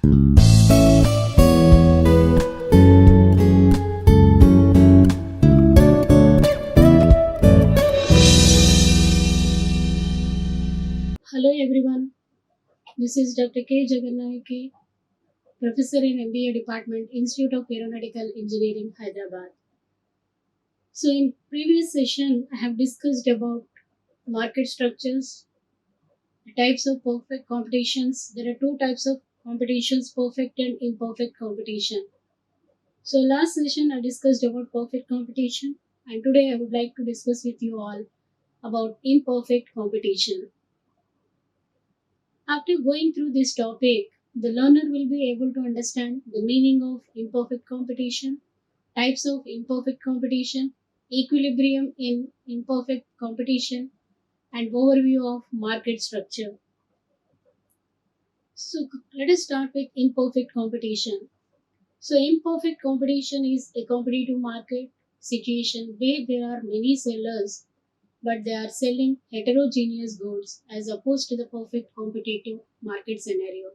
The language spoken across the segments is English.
Hello everyone, this is Dr. K. Jagannayaki, Professor in MBA Department, Institute of Aeronautical Engineering, Hyderabad. So in previous session, I have discussed about market structures, the types of perfect competitions. There are two types of competitions, perfect and imperfect competition. So last session I discussed about perfect competition, and today I would like to discuss with you all about imperfect competition. After going through this topic, the learner will be able to understand the meaning of imperfect competition, types of imperfect competition, equilibrium in imperfect competition, and overview of market structure. So let us start with imperfect competition. So imperfect competition is a competitive market situation where there are many sellers but they are selling heterogeneous goods as opposed to the perfect competitive market scenario.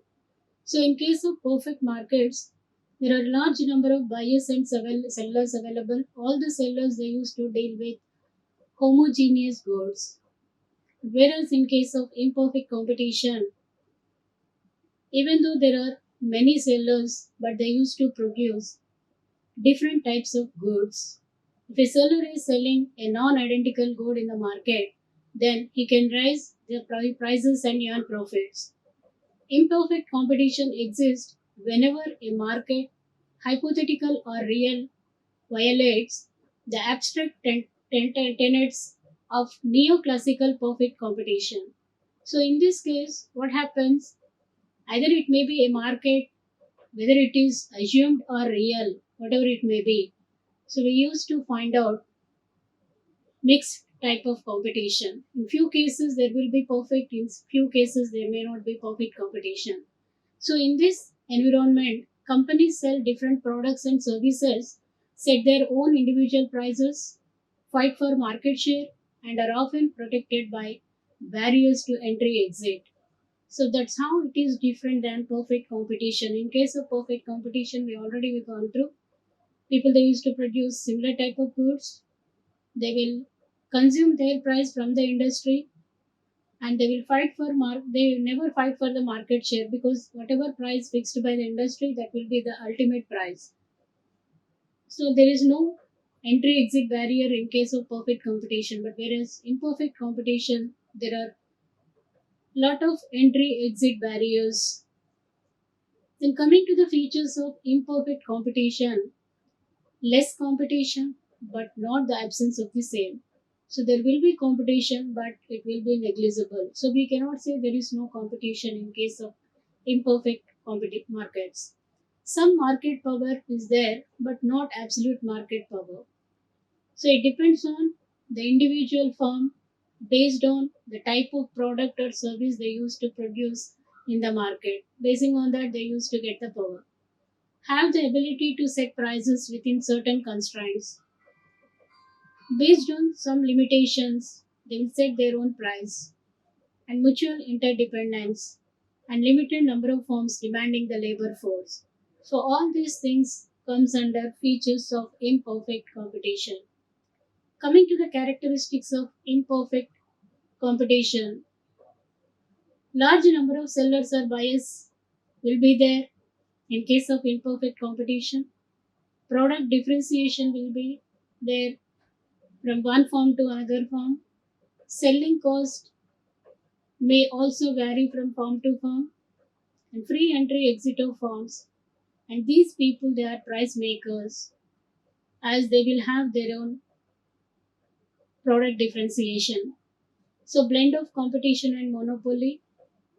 So in case of perfect markets, there are large number of buyers and sellers available. All the sellers they used to deal with homogeneous goods. Whereas in case of imperfect competition, even though there are many sellers, but they used to produce different types of goods. If a seller is selling a non-identical good in the market, then he can raise the prices and earn profits. Imperfect competition exists whenever a market, hypothetical or real, violates the abstract tenets of neoclassical perfect competition. So, in this case, what happens? Either it may be a market, whether it is assumed or real, whatever it may be. So, we used to find out mixed type of competition. In few cases, there will be perfect, in few cases, there may not be perfect competition. So, in this environment, companies sell different products and services, set their own individual prices, fight for market share, and are often protected by barriers to entry exit. So, that's how it is different than perfect competition. In case of perfect competition, we gone through. People they used to produce similar type of goods. They will consume their price from the industry and they will fight for they will never fight for the market share because whatever price fixed by the industry that will be the ultimate price. So there is no entry exit barrier in case of perfect competition, but whereas imperfect competition there are lot of entry exit barriers. Then coming to the features of imperfect competition, less competition but not the absence of the same. So there will be competition but it will be negligible. So we cannot say there is no competition in case of imperfect competitive markets. Some market power is there but not absolute market power. So it depends on the individual firm based on the type of product or service they used to produce in the market. Basing on that they used to get the power. Have the ability to set prices within certain constraints. Based on some limitations, they will set their own price and mutual interdependence and limited number of firms demanding the labor force. So all these things comes under features of imperfect competition. Coming to the characteristics of imperfect competition, large number of sellers or buyers will be there in case of imperfect competition. Product differentiation will be there from one firm to another firm. Selling cost may also vary from firm to firm and free entry exit of firms. And these people they are price makers as they will have their own product differentiation. So blend of competition and monopoly.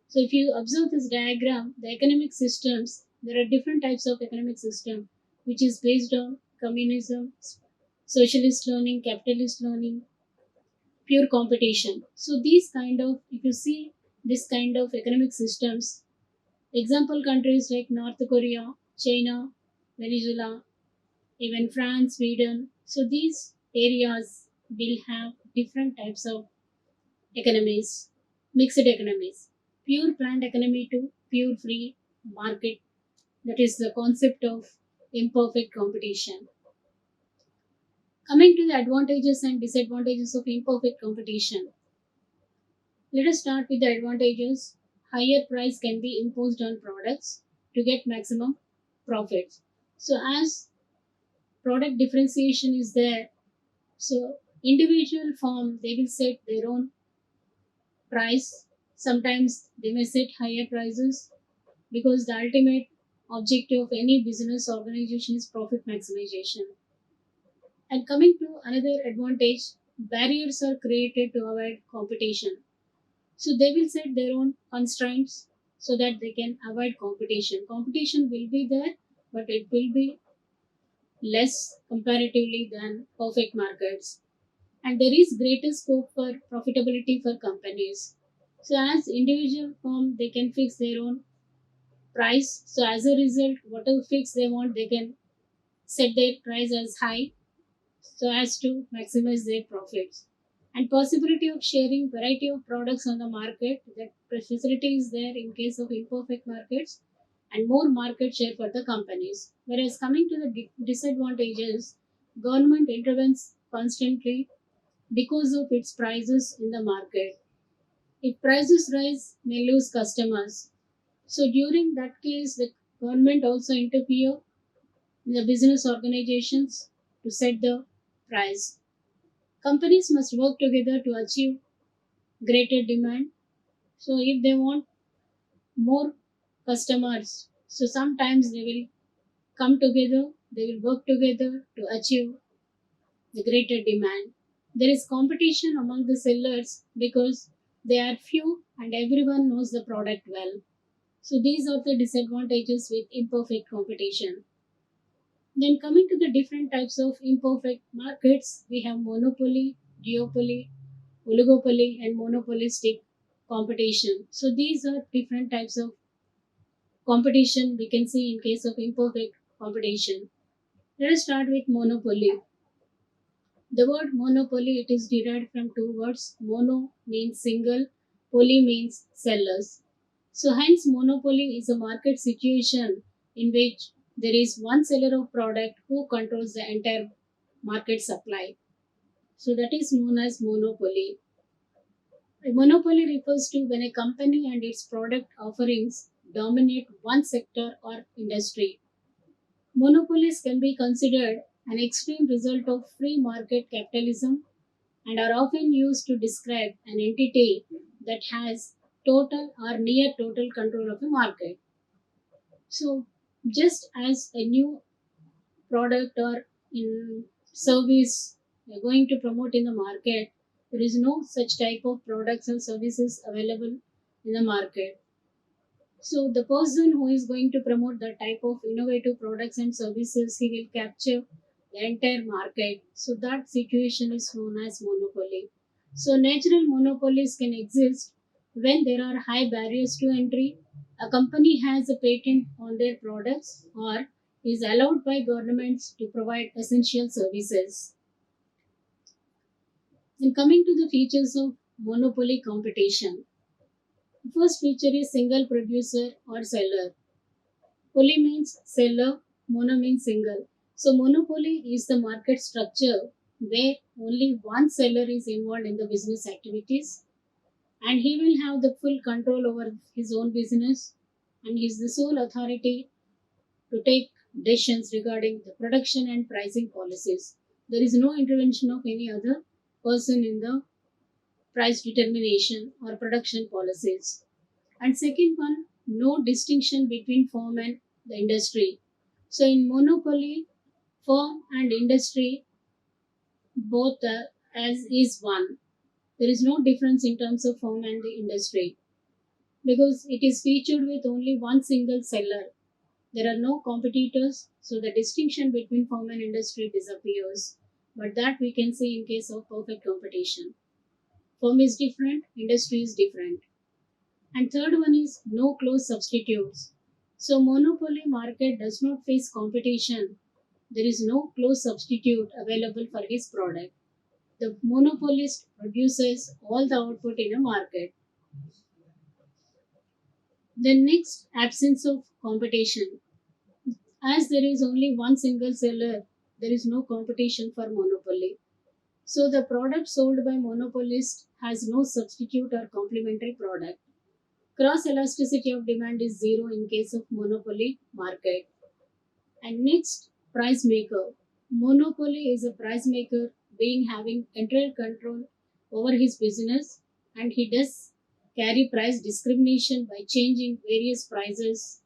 So if you observe this diagram, the economic systems, there are different types of economic system which is based on communism, socialist learning, capitalist learning, pure competition. So these kind of, if you see this kind of economic systems, example countries like North Korea, China, Venezuela, even France, Sweden. So these areas will have different types of economies, mixed economies, pure planned economy to pure free market That is the concept of imperfect competition. Coming to the advantages and disadvantages of imperfect competition, let us start with the advantages. Higher price can be imposed on products to get maximum profits. So as product differentiation is there, so individual firm they will set their own price. Sometimes they may set higher prices because the ultimate objective of any business organization is profit maximization. And coming to another advantage, barriers are created to avoid competition. So they will set their own constraints so that they can avoid competition. Competition will be there, but it will be less comparatively than perfect markets. And there is greater scope for profitability for companies. So as individual firm, they can fix their own price. So as a result, whatever fix they want, they can set their price as high so as to maximize their profits. And possibility of sharing variety of products on the market, that facility is there in case of imperfect markets, and more market share for the companies. Whereas coming to the disadvantages, government intervenes constantly because of its prices in the market. If prices rise, may lose customers. So during that case, the government also interfere in the business organizations to set the price. Companies must work together to achieve greater demand. So if they want more customers, so sometimes they will come together, they will work together to achieve the greater demand. There is competition among the sellers because they are few and everyone knows the product well. So these are the disadvantages with imperfect competition. Then coming to the different types of imperfect markets, we have monopoly, duopoly, oligopoly, and monopolistic competition. So these are different types of competition we can see in case of imperfect competition. Let us start with monopoly. The word monopoly it is derived from two words. Mono means single, poly means sellers. So hence monopoly is a market situation in which there is one seller of product who controls the entire market supply. So that is known as monopoly. A monopoly refers to when a company and its product offerings dominate one sector or industry. Monopolies can be considered an extreme result of free market capitalism and are often used to describe an entity that has total or near total control of a market. So, just as a new product or in service you're going to promote in the market, there is no such type of products and services available in the market. So the person who is going to promote that type of innovative products and services, he will capture the entire market. So that situation is known as monopoly. So natural monopolies can exist when there are high barriers to entry. A company has a patent on their products or is allowed by governments to provide essential services. Then coming to the features of monopoly competition. The first feature is single producer or seller. Poly means seller, mono means single. So monopoly is the market structure where only one seller is involved in the business activities and he will have the full control over his own business and he is the sole authority to take decisions regarding the production and pricing policies. There is no intervention of any other person in the price determination or production policies. And second one, no distinction between firm and the industry. So in monopoly, firm and industry both as is one. There is no difference in terms of firm and the industry because it is featured with only one single seller. There are no competitors, so the distinction between firm and industry disappears. But that we can see in case of perfect competition. Firm is different, industry is different. And third one is no close substitutes. So monopoly market does not face competition. There is no close substitute available for his product. The monopolist produces all the output in a market. Then next, absence of competition. As there is only one single seller, there is no competition for monopoly. So the product sold by monopolist has no substitute or complementary product. Cross elasticity of demand is zero in case of monopoly market. And next, price maker. Monopoly is a price maker being having entire control over his business, and he does carry price discrimination by changing various prices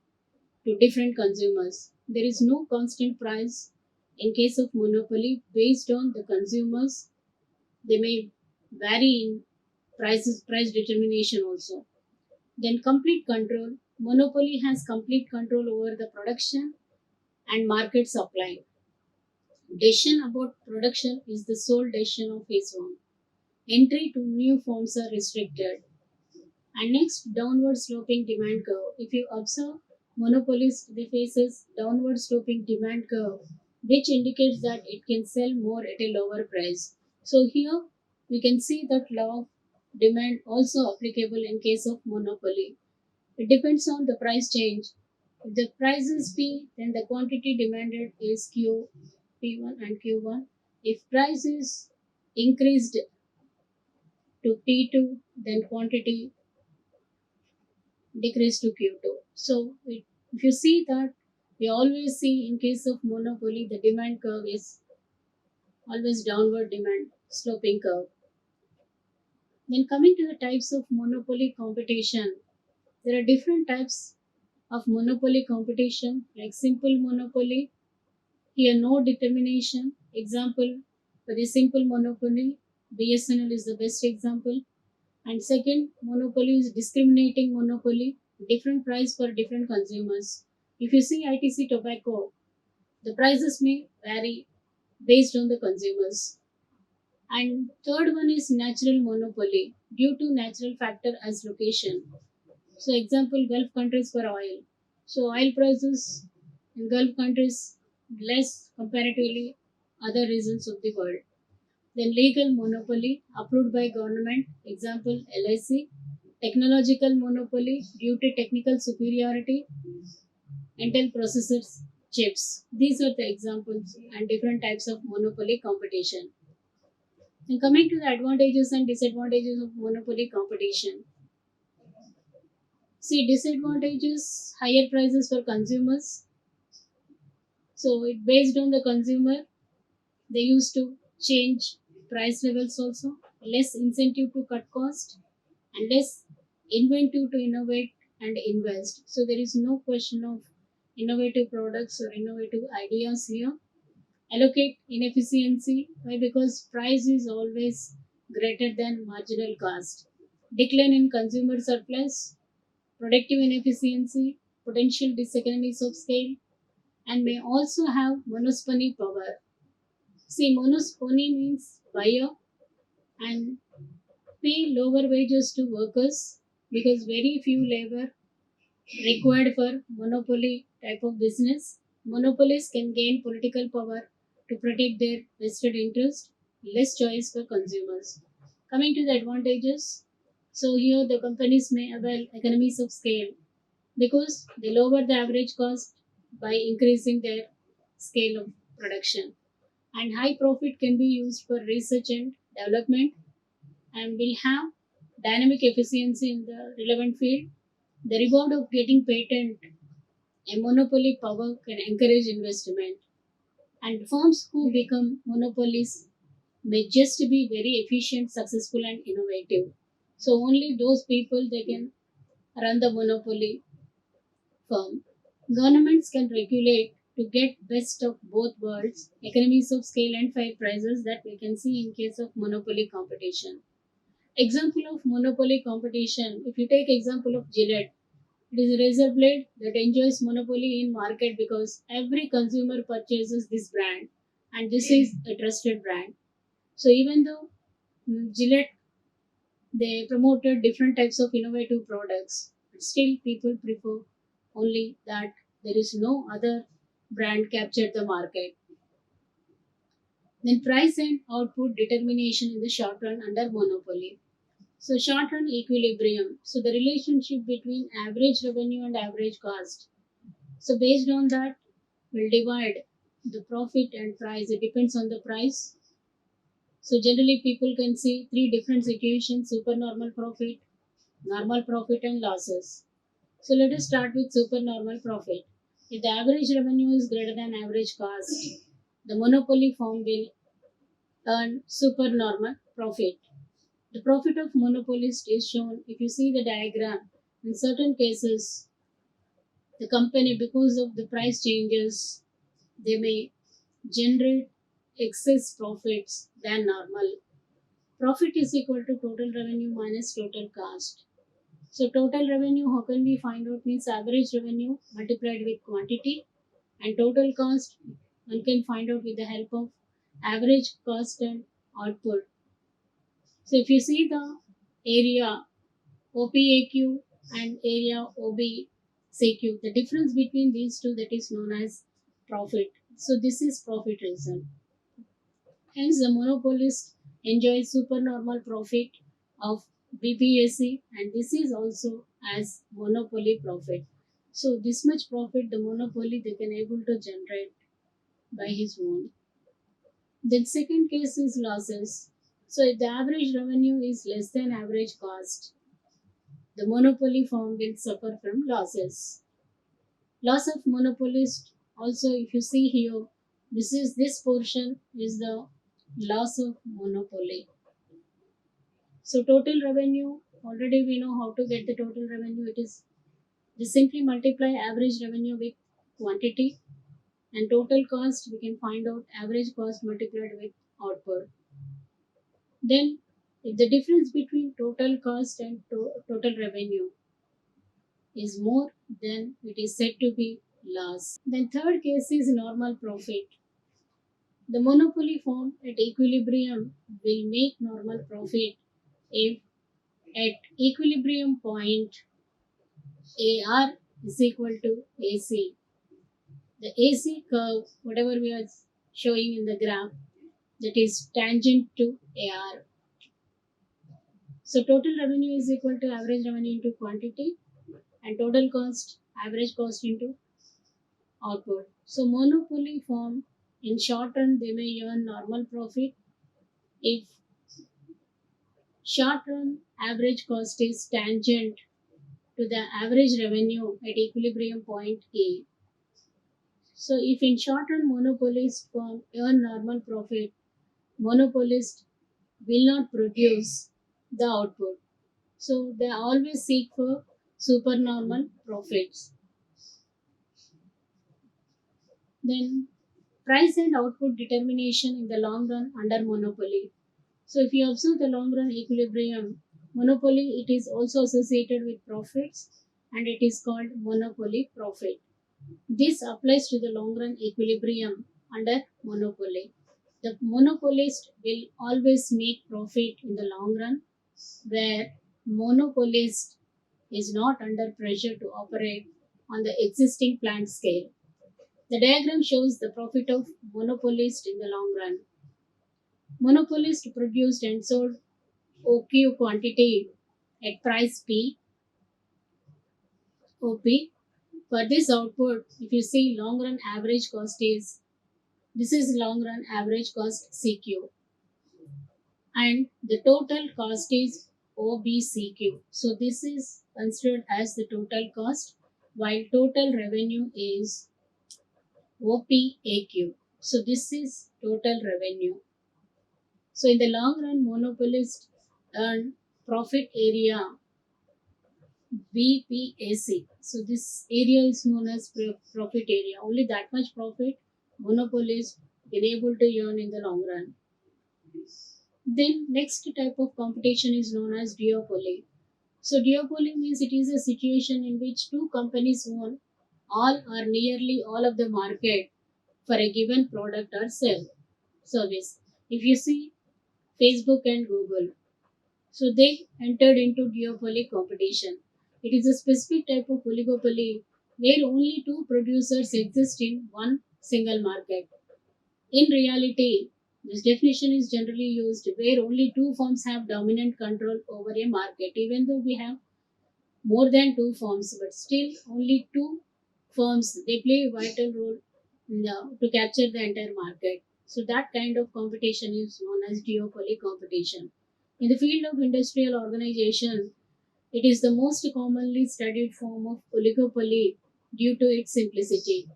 to different consumers. There is no constant price in case of monopoly based on the consumers. They may vary in price determination also. Then complete control. Monopoly has complete control over the production and market supply. Decision about production is the sole decision of his own. Entry to new forms are restricted. And next, downward sloping demand curve. If you observe, monopolies they faces downward sloping demand curve, which indicates that it can sell more at a lower price. So here we can see that law of demand also applicable in case of monopoly. It depends on the price change. If the price is P, then the quantity demanded is Q, P1 and Q1. If price is increased to P2, then quantity decreased to Q2. So if you see that, we always see in case of monopoly, the demand curve is always downward demand sloping curve. Then coming to the types of monopoly competition, there are different types of monopoly competition like simple monopoly. Here, no determination. Example for the simple monopoly, BSNL is the best example. And second, monopoly is discriminating monopoly, different price for different consumers. If you see ITC tobacco, the prices may vary based on the consumers. And third one is natural monopoly due to natural factor as location. So example, Gulf countries for oil. So oil prices in Gulf countries less comparatively other regions of the world. Then legal monopoly approved by government. Example, LIC. Technological monopoly due to technical superiority. Intel processors, chips. These are the examples and different types of monopoly competition. And coming to the advantages and disadvantages of monopoly competition. See, disadvantages, higher prices for consumers. So it based on the consumer, they used to change price levels also, less incentive to cut cost and less inventive to innovate and invest. So there is no question of innovative products or innovative ideas here. Allocate inefficiency. Why? Because price is always greater than marginal cost. Decline in consumer surplus, productive inefficiency, potential diseconomies of scale, and may also have monopoly power. See, monopoly means buyer and pay lower wages to workers because very few labor required for monopoly type of business. Monopolies can gain political power to protect their vested interest, less choice for consumers. Coming to the advantages, so here the companies may avail economies of scale because they lower the average cost by increasing their scale of production. And high profit can be used for research and development and will have dynamic efficiency in the relevant field. The reward of getting patent, a monopoly power can encourage investment. And firms who become monopolies may just be very efficient, successful, and innovative. So only those people they can run the monopoly firm. Governments can regulate to get best of both worlds, economies of scale and fair prices that we can see in case of monopoly competition. Example of monopoly competition, if you take example of Gillette, it is a razor blade that enjoys monopoly in market because every consumer purchases this brand and this is a trusted brand. So even though Gillette they promoted different types of innovative products, but still people prefer only that there is no other brand captured the market. Then price and output determination in the short run under monopoly. So short run equilibrium. So the relationship between average revenue and average cost. So based on that, will divide the profit and price. It depends on the price. So generally people can see three different situations: supernormal profit, normal profit and losses. So let us start with supernormal profit. If the average revenue is greater than average cost, the monopoly firm will earn supernormal profit. The profit of monopolist is shown if you see the diagram. In certain cases, the company, because of the price changes, they may generate excess profits than normal. Profit is equal to total revenue minus total cost. So total revenue, how can we find out? Means average revenue multiplied with quantity, and total cost one can find out with the help of average cost and output. So if you see the area OPAQ and area OBCQ, the difference between these two, that is known as profit. So this is profit result. Hence the monopolist enjoys supernormal profit of BPSC, and this is also as monopoly profit. So this much profit the monopoly they can able to generate by his own. Then second case is losses. So if the average revenue is less than average cost, the monopoly firm will suffer from losses. Loss of monopolist also, if you see here, this portion is the loss of monopoly. So total revenue, already we know how to get the total revenue. It is just simply multiply average revenue with quantity, and total cost we can find out average cost multiplied with output. Then if the difference between total cost and total revenue is more, then it is said to be loss. Then third case is normal profit. The monopoly firm at equilibrium will make normal profit if at equilibrium point AR is equal to AC. The AC curve, whatever we are showing in the graph, that is tangent to AR. So total revenue is equal to average revenue into quantity, and total cost average cost into output. So monopoly firm in short run they may earn normal profit if short run average cost is tangent to the average revenue at equilibrium point A. So if in short run monopolist firm earn normal profit, monopolist will not produce the output. So they always seek for supernormal profits. Then price and output determination in the long run under monopoly. So if you observe the long run equilibrium, monopoly it is also associated with profits, and it is called monopoly profit. This applies to the long run equilibrium under monopoly. The monopolist will always make profit in the long run, where monopolist is not under pressure to operate on the existing plant scale. The diagram shows the profit of monopolist in the long run. Monopolist produced and sold OQ quantity at price P, OP. For this output, if you see long run average cost is, this is long run average cost CQ, and the total cost is OBCQ. So this is considered as the total cost, while total revenue is OPAQ. So this is total revenue. So in the long run, monopolist earn profit area BPAC. So this area is known as profit area. Only that much profit monopolist can able to earn in the long run. Then next type of competition is known as duopoly. So duopoly means it is a situation in which two companies own all or nearly all of the market for a given product or service. If you see Facebook and Google, so they entered into duopoly competition. It is a specific type of oligopoly where only two producers exist in one single market. In reality, this definition is generally used where only two firms have dominant control over a market. Even though we have more than two firms, but still only two firms they play a vital role to capture the entire market. So that kind of competition is known as duopoly competition. In the field of industrial organization, it is the most commonly studied form of oligopoly due to its simplicity.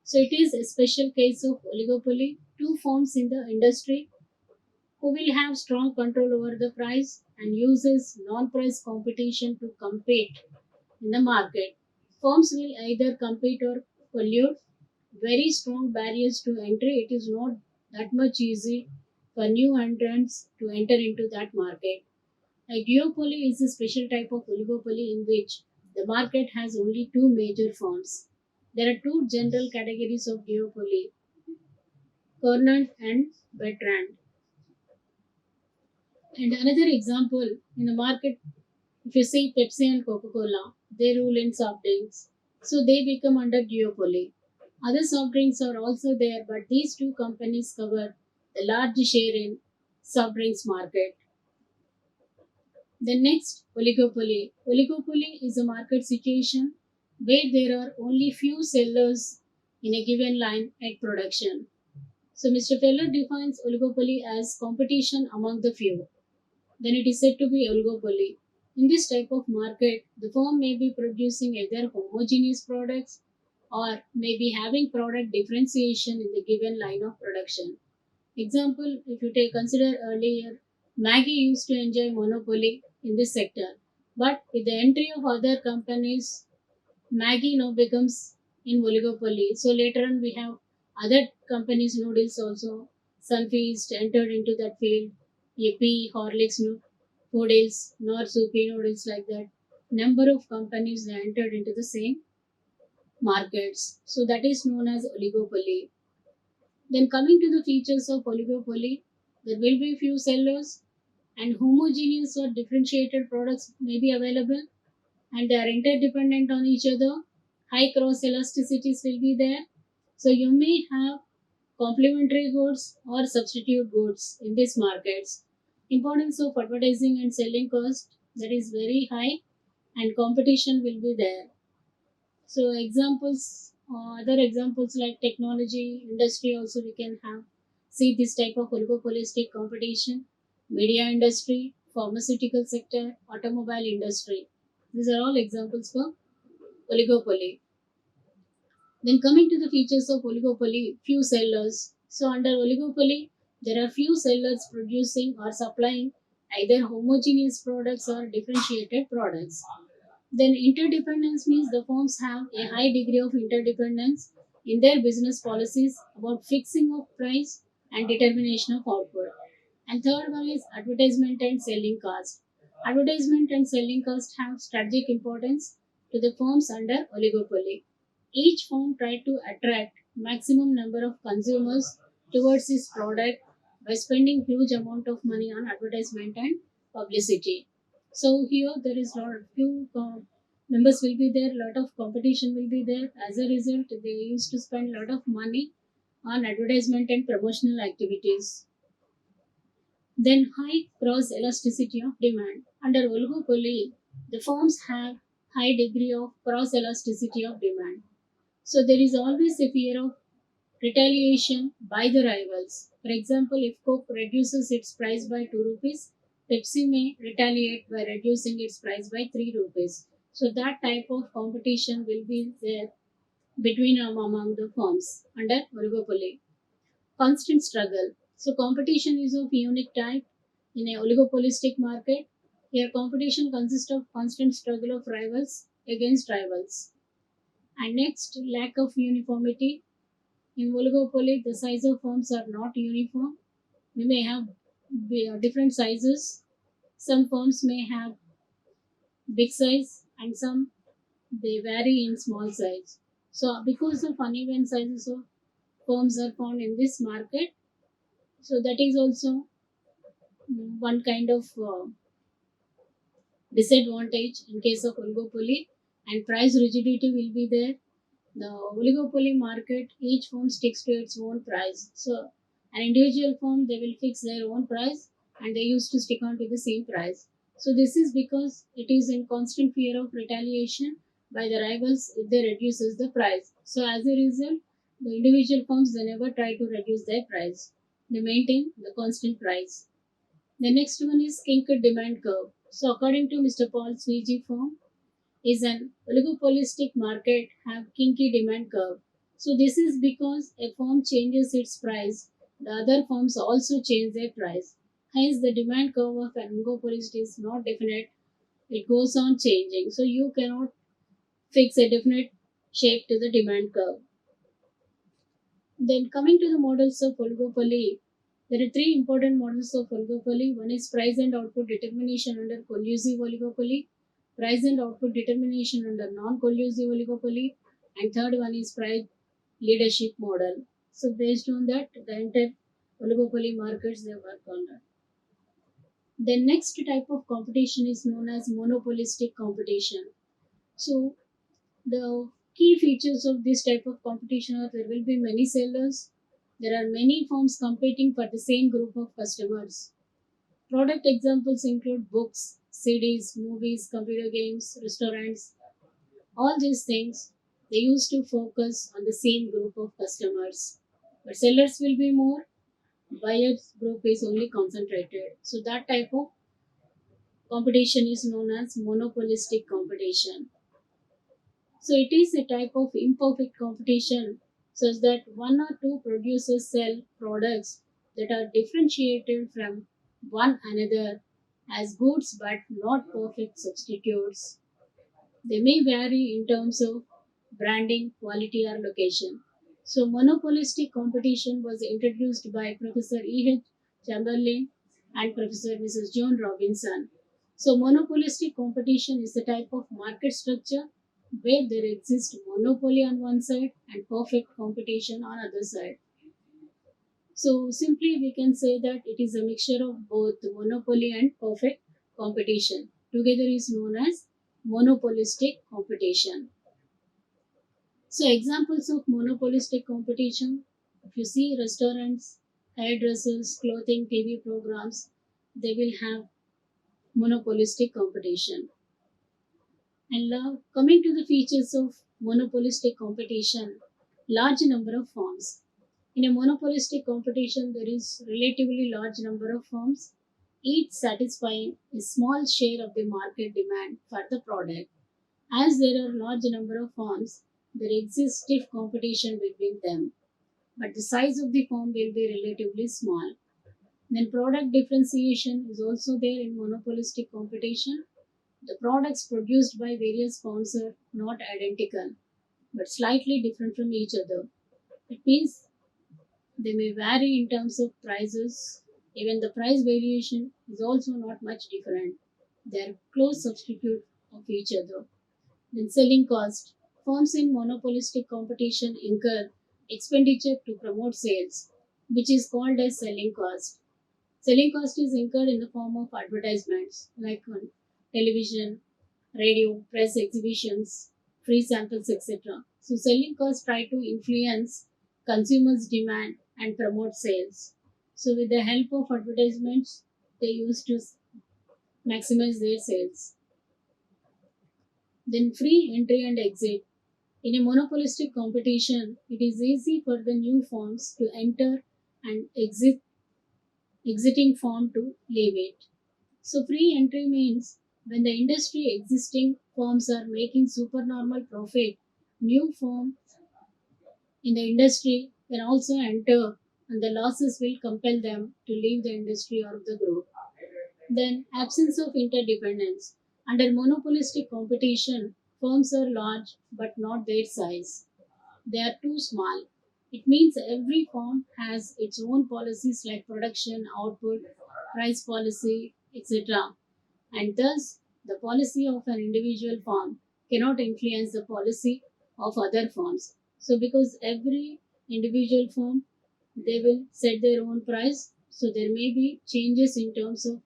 So it is a special case of oligopoly. Two firms in the industry who will have strong control over the price and uses non-price competition to compete in the market. Firms will either compete or pollute. Very strong barriers to entry. It is not that much easy for new entrants to enter into that market. A duopoly is a special type of oligopoly in which the market has only two major firms. There are two general categories of duopoly, Cournant and Bertrand. And another example in the market, if you see Pepsi and Coca-Cola, they rule in soft drinks. So they become under duopoly. Other soft drinks are also there, but these two companies cover the large share in soft drinks market. The next, oligopoly. Oligopoly is a market situation where there are only few sellers in a given line at production. So Mr. Feller defines oligopoly as competition among the few. Then it is said to be oligopoly. In this type of market, the firm may be producing either homogeneous products or may be having product differentiation in the given line of production. Example, if you take consider earlier, Maggie used to enjoy monopoly in this sector, but with the entry of other companies, Maggie now becomes in oligopoly. So later on, we have other companies noodles also. Sunfeast entered into that field. Yippee, Horlicks, Noodles, Nor Soupy noodles like that. Number of companies they entered into the same markets. So that is known as oligopoly. Then coming to the features of oligopoly, there will be few sellers and homogeneous or differentiated products may be available and they are interdependent on each other. High cross elasticities will be there. So you may have complementary goods or substitute goods in these markets. Importance of advertising and selling cost that is very high and competition will be there. So examples, other examples like technology industry also we can have see this type of oligopolistic competition. Media industry, pharmaceutical sector, automobile industry. These are all examples for oligopoly. Then coming to the features of oligopoly, few sellers. So under oligopoly, there are few sellers producing or supplying either homogeneous products or differentiated products. Then interdependence means the firms have a high degree of interdependence in their business policies about fixing of price and determination of output. And third one is advertisement and selling cost. Advertisement and selling cost have strategic importance to the firms under oligopoly. Each firm tries to attract maximum number of consumers towards its product by spending huge amount of money on advertisement and publicity. So here there is lot few members will be there, lot of competition will be there. As a result, they used to spend lot of money on advertisement and promotional activities. Then high cross elasticity of demand. Under oligopoly, the firms have high degree of cross elasticity of demand. So there is always a fear of retaliation by the rivals. For example, if Coke reduces its price by 2 rupees, Pepsi may retaliate by reducing its price by 3 rupees. So that type of competition will be there between among the firms under oligopoly. Constant struggle. So competition is of unique type in a oligopolistic market. Here competition consists of constant struggle of rivals against rivals. And next, lack of uniformity. In oligopoly, the size of firms are not uniform. We may have different sizes. Some firms may have big size and some they vary in small size. So because of uneven sizes of firms are found in this market, so that is also one kind of disadvantage in case of oligopoly and price rigidity will be there. The oligopoly market, each firm sticks to its own price. So an individual firm they will fix their own price and they used to stick on to the same price. So this is because it is in constant fear of retaliation by the rivals if they reduces the price. So as a result, The individual firms they never try to reduce their price. They maintain the constant price. The next one is kinker demand curve. So according to Mr. Paul Swiji firm, is an oligopolistic market have kinky demand curve. So this is because a firm changes its price, the other firms also change their price. Hence the demand curve of an oligopolist is not definite, it goes on changing. So you cannot fix a definite shape to the demand curve. Then coming to the models of oligopoly, there are three important models of oligopoly. One is price and output determination under collusive oligopoly, price and output determination under non-collusive oligopoly, and third one is price leadership model. So based on that, the entire oligopoly markets they work on that. The next type of competition is known as monopolistic competition. So the key features of this type of competition are there will be many sellers, there are many firms competing for the same group of customers. Product examples include books, CDs, movies, computer games, restaurants, all these things they used to focus on the same group of customers. But sellers will be more, buyers group is only concentrated. So that type of competition is known as monopolistic competition. So it is a type of imperfect competition such that one or two producers sell products that are differentiated from one another as goods but not perfect substitutes. They may vary in terms of branding, quality, or location. So, monopolistic competition was introduced by Professor E.H. Chamberlain and Professor Mrs. Joan Robinson. So, monopolistic competition is the type of market structure where there exists monopoly on one side and perfect competition on other side. So, simply we can say that it is a mixture of both monopoly and perfect competition. Together is known as monopolistic competition. So examples of monopolistic competition, if you see restaurants, hairdressers, clothing, TV programs, they will have monopolistic competition. And now coming to the features of monopolistic competition, large number of firms. In a monopolistic competition, there is relatively large number of firms, each satisfying a small share of the market demand for the product. As there are large number of firms, there exists stiff competition between them, but the size of the firm will be relatively small. Then product differentiation is also there in monopolistic competition. The products produced by various firms are not identical, but slightly different from each other. It means they may vary in terms of prices. Even the price variation is also not much different. They are close substitute of each other. Then selling cost. Firms in monopolistic competition incur expenditure to promote sales, which is called as selling cost. Selling cost is incurred in the form of advertisements like on television, radio, press exhibitions, free samples, etc. So selling costs try to influence consumers' demand and promote sales. So with the help of advertisements, they used to maximize their sales. Then free entry and exit. In a monopolistic competition, it is easy for the new firms to enter and exiting firm to leave it. So free entry means when the industry existing firms are making supernormal profit, new firm in the industry can also enter and the losses will compel them to leave the industry or the group. Then absence of interdependence. Under monopolistic competition, firms are large but not their size. They are too small. It means every firm has its own policies like production, output, price policy, etc. And thus, the policy of an individual firm cannot influence the policy of other firms. So, because every individual firm they will set their own price, so there may be changes in terms of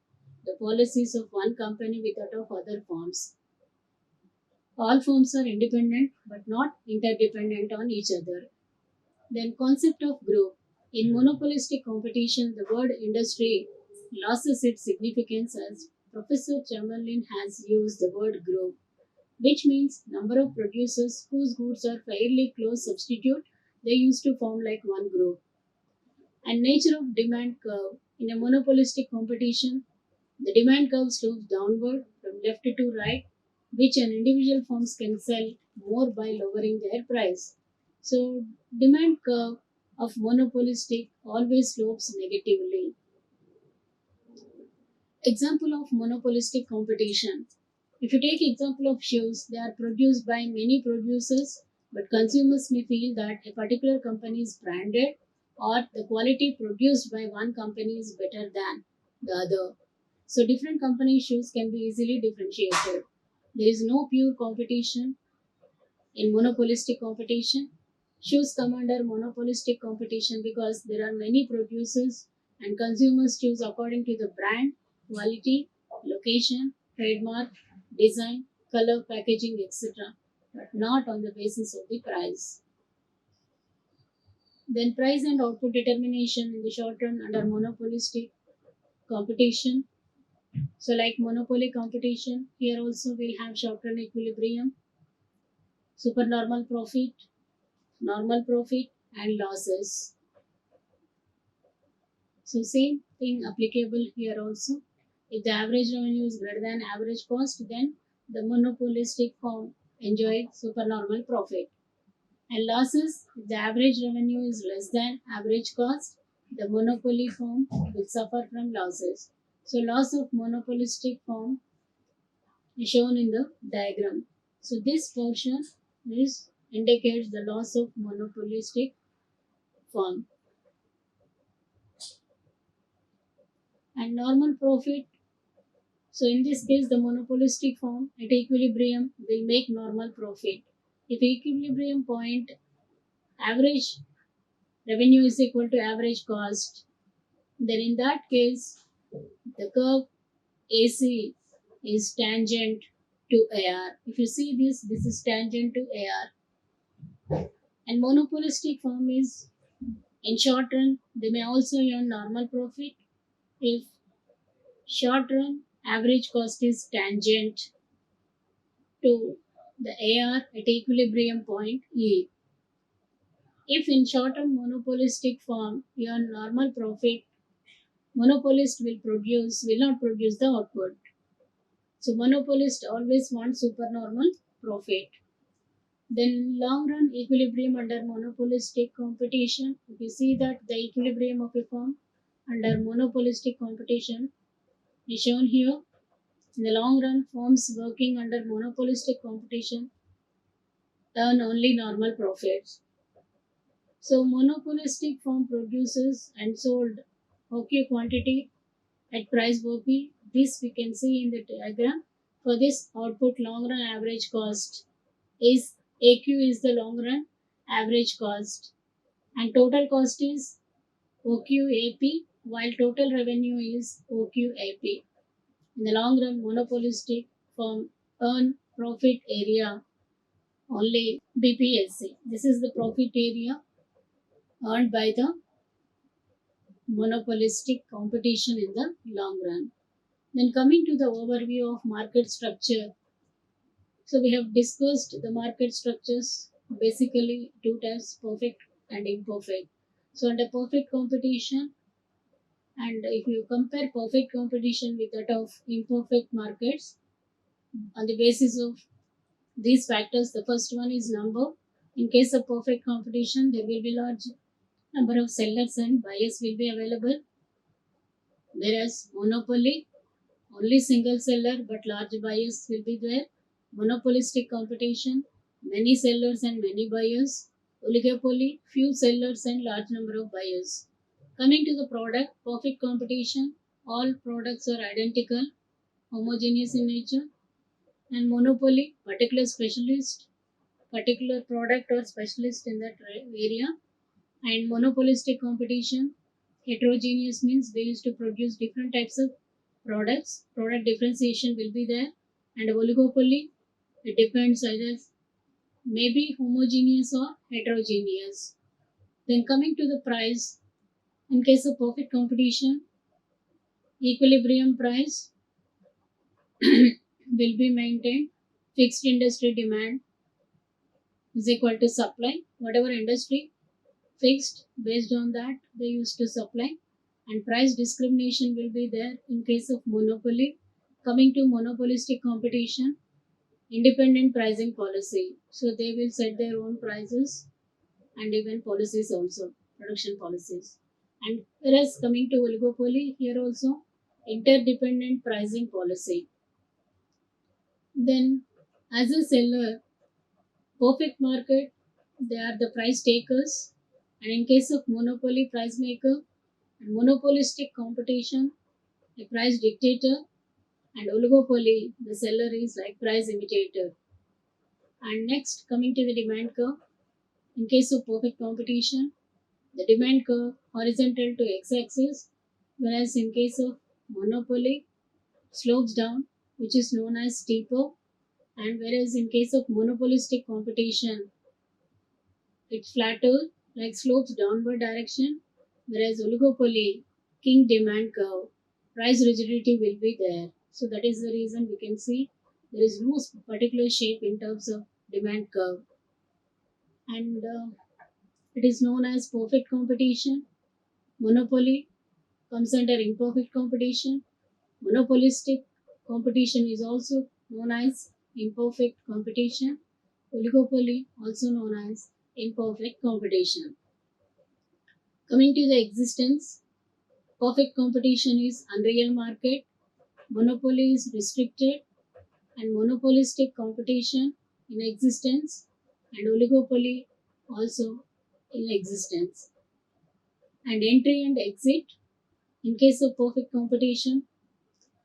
the policies of one company with that of other firms. All firms are independent but not interdependent on each other. Then concept of group. In monopolistic competition, the word industry loses its significance as Professor Chamberlain has used the word group, which means number of producers whose goods are fairly close substitute they used to form like one group. And nature of demand curve. In a monopolistic competition, the demand curve slopes downward from left to right, which an individual firms can sell more by lowering their price. So demand curve of monopolistic always slopes negatively. Example of monopolistic competition. If you take example of shoes, they are produced by many producers, but consumers may feel that a particular company is branded or the quality produced by one company is better than the other. So different company shoes can be easily differentiated. There is no pure competition in monopolistic competition. Shoes come under monopolistic competition because there are many producers and consumers choose according to the brand, quality, location, trademark, design, color, packaging, etc., but not on the basis of the price. Then price and output determination in the short run under monopolistic competition. So like monopoly competition, here also we'll have short run equilibrium, supernormal profit, normal profit and losses. So same thing applicable here also. If the average revenue is greater than average cost, then the monopolistic firm enjoy supernormal profit. And losses, if the average revenue is less than average cost, the monopoly firm will suffer from losses. So loss of monopolistic firm is shown in the diagram. So this portion is indicates the loss of monopolistic firm. And normal profit. So in this case, the monopolistic firm at equilibrium will make normal profit. If equilibrium point average revenue is equal to average cost, then in that case, the curve AC is tangent to AR. If you see this, this is tangent to AR. And monopolistic firm is in short run, they may also earn normal profit if short run average cost is tangent to the AR at equilibrium point E. If in short-term monopolistic form your normal profit, monopolist will not produce the output. So monopolist always wants supernormal profit. Then long run equilibrium under monopolistic competition. If you see that the equilibrium of a firm under monopolistic competition is shown here. In the long run, firms working under monopolistic competition earn only normal profits. So monopolistic firm produces and sold okay quantity at price OP. This we can see in the diagram. For this output long run average cost is AQ is the long run average cost and total cost is OQAP while total revenue is OQAP. In the long run monopolistic firm earn profit area only BPSC. This is the profit area earned by the monopolistic competition in the long run. Then coming to the overview of market structure. So we have discussed the market structures, basically two types, perfect and imperfect. So under perfect competition, and if you compare perfect competition with that of imperfect markets, on the basis of these factors, the first one is number. In case of perfect competition, there will be large number of sellers and buyers will be available. Whereas monopoly, only single seller but large buyers will be there. Monopolistic competition, many sellers and many buyers. Oligopoly, few sellers and large number of buyers. Coming to the product, perfect competition, all products are identical, homogeneous in nature. And monopoly, particular product or specialist in that area. And monopolistic competition, heterogeneous means they used to produce different types of products. Product differentiation will be there. And oligopoly, it depends either maybe homogeneous or heterogeneous. Then coming to the price, in case of perfect competition, equilibrium price will be maintained. Fixed industry demand is equal to supply. Whatever industry fixed. Based on that, they used to supply, and price discrimination will be there in case of monopoly. Coming to monopolistic competition, independent pricing policy. So they will set their own prices and even policies also, production policies. And whereas coming to oligopoly, here also interdependent pricing policy. Then, as a seller, perfect market, they are the price takers, and in case of monopoly, price maker, and monopolistic competition, a price dictator, and oligopoly, the seller is like price imitator. And next, coming to the demand curve, in case of perfect competition, the demand curve horizontal to x-axis, whereas in case of monopoly, slopes down, which is known as steeper, and whereas in case of monopolistic competition, it's flatter, like slopes downward direction, whereas oligopoly, king demand curve, price rigidity will be there. So that is the reason we can see there is no particular shape in terms of demand curve, and it is known as perfect competition. Monopoly comes under imperfect competition. Monopolistic competition is also known as imperfect competition. Oligopoly, also known as imperfect competition. Coming to the existence, perfect competition is unreal market, monopoly is restricted, and monopolistic competition in existence, and oligopoly also in existence. And entry and exit, in case of perfect competition,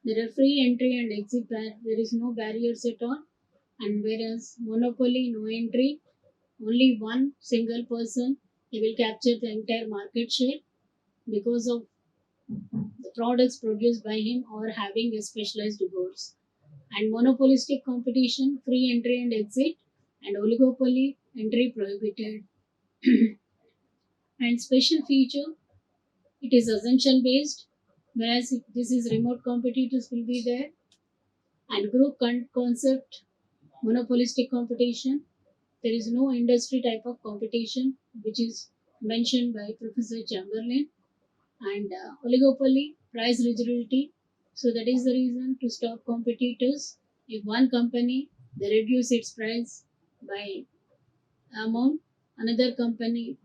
there are free entry and exit where there is no barriers at all, and whereas monopoly, no entry, only one single person, he will capture the entire market share because of the products produced by him or having a specialized goods. And monopolistic competition, free entry and exit, and oligopoly, entry prohibited. And special feature, it is assumption based, whereas if this is remote competitors will be there, and group concept, monopolistic competition. There is no industry type of competition, which is mentioned by Professor Chamberlain, and oligopoly, price rigidity. So that is the reason to stop competitors. If one company they reduce its price by amount, another company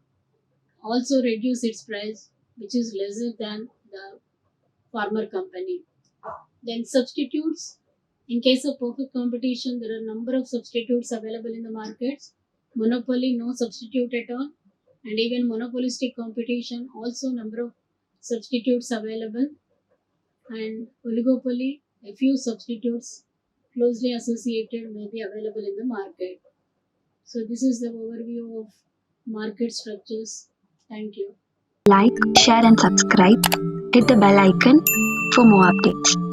also reduce its price, which is lesser than the former company. Then substitutes. In case of perfect competition, there are a number of substitutes available in the markets. Monopoly, no substitute at all. And even monopolistic competition, also number of substitutes available. And oligopoly, a few substitutes closely associated may be available in the market. So this is the overview of market structures. Thank you. Like, share and subscribe. Hit the bell icon for more updates.